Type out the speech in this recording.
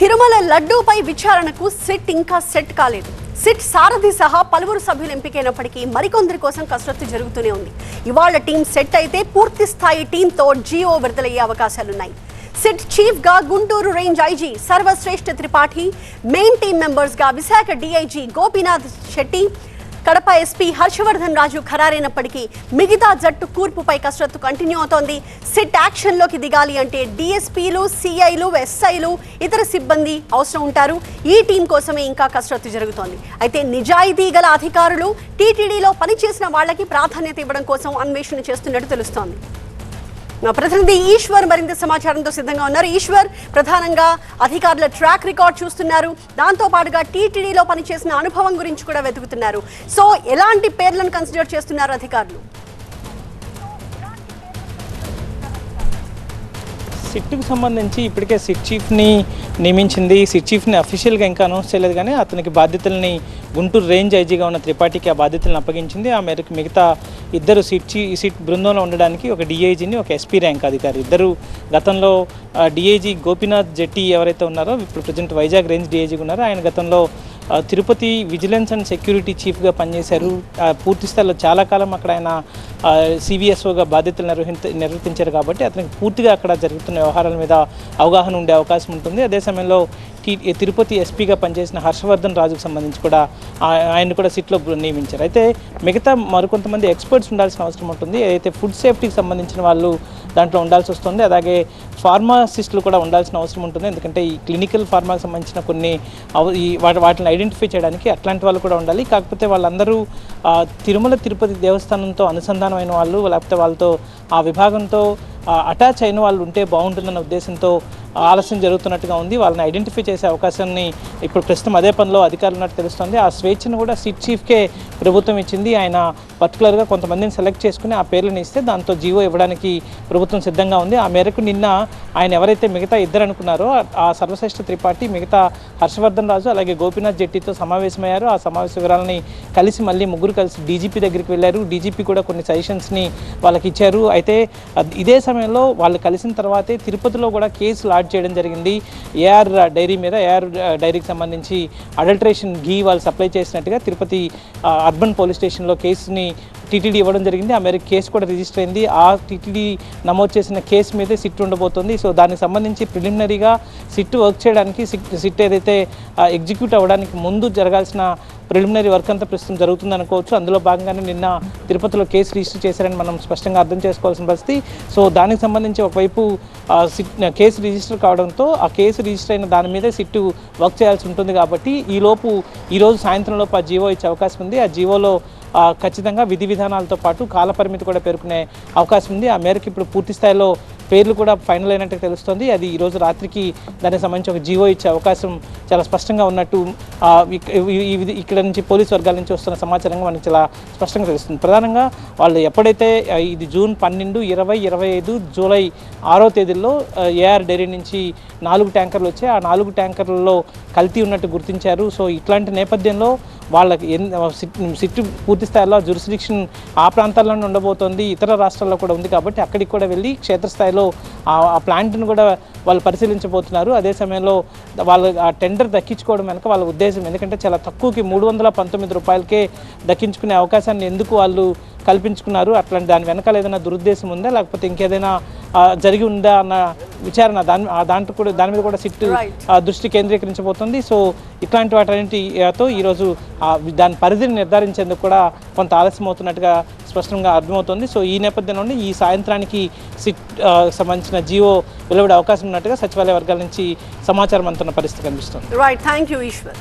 తిరుమల లడ్డూపై విచారణకు సిట్ ఇంకా సెట్ కాలేదు. సిట్ సారథి సహా పలువురు సభ్యులు ఎంపికైనప్పటికీ మరికొందరి కోసం కసరత్తు జరుగుతూనే ఉంది. ఇవాళ టీం సెట్ అయితే పూర్తి స్థాయి టీంతో జియో విడుదలయ్యే అవకాశాలున్నాయి. సిట్ చీఫ్ గా Guntur range IG Sarvashreshtha Tripathi, main team members గా విశాఖ డీఐజీ గోపీనాథ్ శెట్టి, కడప ఎస్పీ హర్షవర్ధన్ రాజు ఖరారైనప్పటికీ మిగతా జట్టు కూర్పుపై కసరత్తు కంటిన్యూ అవుతోంది. సిట్ యాక్షన్లోకి దిగాలి అంటే డీఎస్పీలు, సిఐలు, ఎస్ఐలు, ఇతర సిబ్బంది అవసరం ఉంటారు. ఈ టీం కోసమే ఇంకా కసరత్తు జరుగుతోంది. అయితే నిజాయితీ గల అధికారులు టీటీడీలో పనిచేసిన వాళ్ళకి ప్రాధాన్యత ఇవ్వడం కోసం అన్వేషణ చేస్తున్నట్టు తెలుస్తోంది. నా ప్రతినిధి ఈశ్వర్ మరింత సమాచారంతో సిద్ధంగా ఉన్నారు. ఈశ్వర్, ప్రధానంగా అధికారుల ట్రాక్ రికార్డ్ చూస్తున్నారు, దాంతో పాటుగా టీటీడీలో పనిచేసిన అనుభవం గురించి కూడా వెతుకుతున్నారు. సో ఎలాంటి పేర్లను కన్సిడర్ చేస్తున్నారు అధికారులు? సిట్కు సంబంధించి ఇప్పటికే సిట్ చీఫ్ని నియమించింది. సిట్ చీఫ్ని అఫీషియల్గా ఇంకా అనౌన్స్ చేయలేదు, కానీ అతనికి బాధ్యతల్ని గుంటూరు రేంజ్ ఐజీగా ఉన్న త్రిపాఠికి ఆ బాధ్యతలను అప్పగించింది. ఆ మేరకు మిగతా ఇద్దరు సిట్ బృందంలో ఉండడానికి ఒక డిఐజీని, ఒక ఎస్పీ ర్యాంక్ అధికారి, ఇద్దరు గతంలో డిఐజీ గోపీనాథ్ జెట్టి ఎవరైతే ఉన్నారో ఇప్పుడు ప్రజెంట్ వైజాగ్ రేంజ్ డిఐజీగా ఉన్నారో ఆయన గతంలో తిరుపతి విజిలెన్స్ అండ్ సెక్యూరిటీ చీఫ్గా పనిచేశారు. పూర్తి స్థాయిలో చాలా కాలం అక్కడ ఆయన సివిఎస్ఓగా బాధ్యతలు నిర్వర్తించారు కాబట్టి అతనికి పూర్తిగా అక్కడ జరుగుతున్న వ్యవహారాల మీద అవగాహన ఉండే అవకాశం ఉంటుంది. అదే సమయంలో తిరుపతి ఎస్పీగా పనిచేసిన హర్షవర్ధన్ రాజుకు సంబంధించి కూడా ఆయన కూడా సిట్లో నియమించారు. అయితే మిగతా మరికొంతమంది ఎక్స్పర్ట్స్ ఉండాల్సిన అవసరం ఉంటుంది. ఏదైతే ఫుడ్ సేఫ్టీకి సంబంధించిన వాళ్ళు దాంట్లో ఉండాల్సి వస్తుంది, అలాగే ఫార్మాసిస్టులు కూడా ఉండాల్సిన అవసరం ఉంటుంది. ఎందుకంటే ఈ క్లినికల్ ఫార్మాకి సంబంధించిన కొన్ని వాటిని ఐడెంటిఫై చేయడానికి అట్లాంటి వాళ్ళు కూడా ఉండాలి. కాకపోతే వాళ్ళందరూ తిరుమల తిరుపతి దేవస్థానంతో అనుసంధానమైన వాళ్ళు, లేకపోతే వాళ్ళతో ఆ విభాగంతో అటాచ్ అయిన వాళ్ళు ఉంటే బాగుంటుందన్న ఉద్దేశంతో ఆలస్యం జరుగుతున్నట్టుగా ఉంది. వాళ్ళని ఐడెంటిఫై చేసే అవకాశాన్ని ఇప్పుడు ప్రస్తుతం అదే పనిలో అధికారులు ఉన్నట్టు తెలుస్తుంది. ఆ స్వేచ్ఛను కూడా సిట్ చీఫ్కే ప్రభుత్వం ఇచ్చింది. ఆయన పర్టికులర్గా కొంతమందిని సెలెక్ట్ చేసుకుని ఆ పేర్లను ఇస్తే దాంతో జీవో ఇవ్వడానికి ప్రభుత్వం సిద్ధంగా ఉంది. ఆ మేరకు నిన్న ఆయన ఎవరైతే మిగతా ఇద్దరు అనుకున్నారో ఆ సర్వశ్రేష్ఠ త్రిపాఠి, మిగతా హర్షవర్ధన్ రాజు, అలాగే గోపీనాథ్ జెట్టితో సమావేశమయ్యారు. ఆ సమావేశ వివరాలని మళ్ళీ ముగ్గురు కలిసి డీజీపీ దగ్గరికి వెళ్ళారు. డీజీపీ కూడా కొన్ని సజెషన్స్ని వాళ్ళకి ఇచ్చారు. అయితే ఇదే సమయంలో వాళ్ళు కలిసిన తర్వాతే తిరుపతిలో కూడా కేసు లాడ్జ్ చేయడం జరిగింది. ఏఆర్ డైరీ మీద, ఏఆర్ డైరీకి సంబంధించి అడల్ట్రేషన్ ఘీ వాళ్ళు సప్లై చేసినట్టుగా తిరుపతి అర్బన్ పోలీస్ స్టేషన్లో కేసుని టీటీడీ ఇవ్వడం జరిగింది. ఆ మేరకు కేసు కూడా రిజిస్టర్ అయింది. ఆ టీటీడీ నమోదు చేసిన కేసు మీదే సిట్ ఉండబోతోంది. సో దానికి సంబంధించి ప్రిలిమినరీగా సిట్ వర్క్ చేయడానికి, సిట్ ఏదైతే ఎగ్జిక్యూట్ అవ్వడానికి ముందు జరగాల్సిన ప్రిలిమినరీ వర్క్ అంతా ప్రస్తుతం జరుగుతుంది అనుకోవచ్చు. అందులో భాగంగానే నిన్న తిరుపతిలో కేసు రిజిస్టర్ చేశారని మనం స్పష్టంగా అర్థం చేసుకోవాల్సిన పరిస్థితి. సో దానికి సంబంధించి ఒకవైపు కేసు రిజిస్టర్ కావడంతో ఆ కేసు రిజిస్టర్ అయిన దాని మీదే సిట్ వర్క్ చేయాల్సి ఉంటుంది. కాబట్టి ఈరోజు సాయంత్రంలోపు ఆ జీవో ఇచ్చే అవకాశం ఉంది. ఆ జీవోలో ఖచ్చితంగా విధి విధానాలతో పాటు కాలపరిమితి కూడా పేర్కొనే అవకాశం ఉంది. ఆ మేరకు ఇప్పుడు పూర్తి స్థాయిలో పేర్లు కూడా ఫైనల్ అయినట్టు తెలుస్తుంది. అది ఈరోజు రాత్రికి దానికి సంబంధించి ఒక జీవో ఇచ్చే అవకాశం చాలా స్పష్టంగా ఉన్నట్టు ఇక్కడ నుంచి పోలీసు వర్గాల నుంచి వస్తున్న సమాచారంగా మనకి చాలా స్పష్టంగా తెలుస్తుంది. ప్రధానంగా వాళ్ళు ఎప్పుడైతే ఇది జూన్ 12, 20, 25, జూలై 6వ తేదీల్లో ఏఆర్ డైరీ నుంచి 4 ట్యాంకర్లు వచ్చాయి. ఆ 4 ట్యాంకర్లలో కల్తీ ఉన్నట్టు గుర్తించారు. సో ఇట్లాంటి నేపథ్యంలో వాళ్ళకి సిట్ పూర్తి స్థాయిలో జ్యూరిస్డిక్షన్ ఆ ప్రాంతాల్లోనే ఉండబోతోంది, ఇతర రాష్ట్రాల్లో కూడా ఉంది. కాబట్టి అక్కడికి కూడా వెళ్ళి క్షేత్రస్థాయిలో ఆ ప్లాంట్ను కూడా వాళ్ళు పరిశీలించబోతున్నారు. అదే సమయంలో వాళ్ళు ఆ టెండర్ దక్కించుకోవడం వెనక వాళ్ళ ఉద్దేశం, ఎందుకంటే చాలా తక్కువకి 319 రూపాయలకే దక్కించుకునే అవకాశాన్ని ఎందుకు వాళ్ళు కల్పించుకున్నారు, అట్లాంటి దాని వెనకాల ఏదైనా దురుద్దేశం ఉందా, లేకపోతే ఇంకేదైనా జరిగి ఉందా అన్న విచారణ దాని మీద కూడా సిట్ దృష్టి కేంద్రీకరించబోతుంది. సో ఇట్లాంటి వాటన్నిటితో ఈరోజు దాని పరిధిని నిర్ధారించేందుకు కూడా కొంత ఆలస్యం అవుతున్నట్టుగా స్పష్టంగా అర్థమవుతుంది. సో ఈ నేపథ్యంలోనే ఈ సాయంత్రానికి సిట్ సంబంధించిన జీవో వెలువడే అవకాశం ఉన్నట్టుగా సచివాలయ వర్గాల నుంచి సమాచారం అందుతున్న పరిస్థితి కనిపిస్తుంది. Right, thank you Eshwar.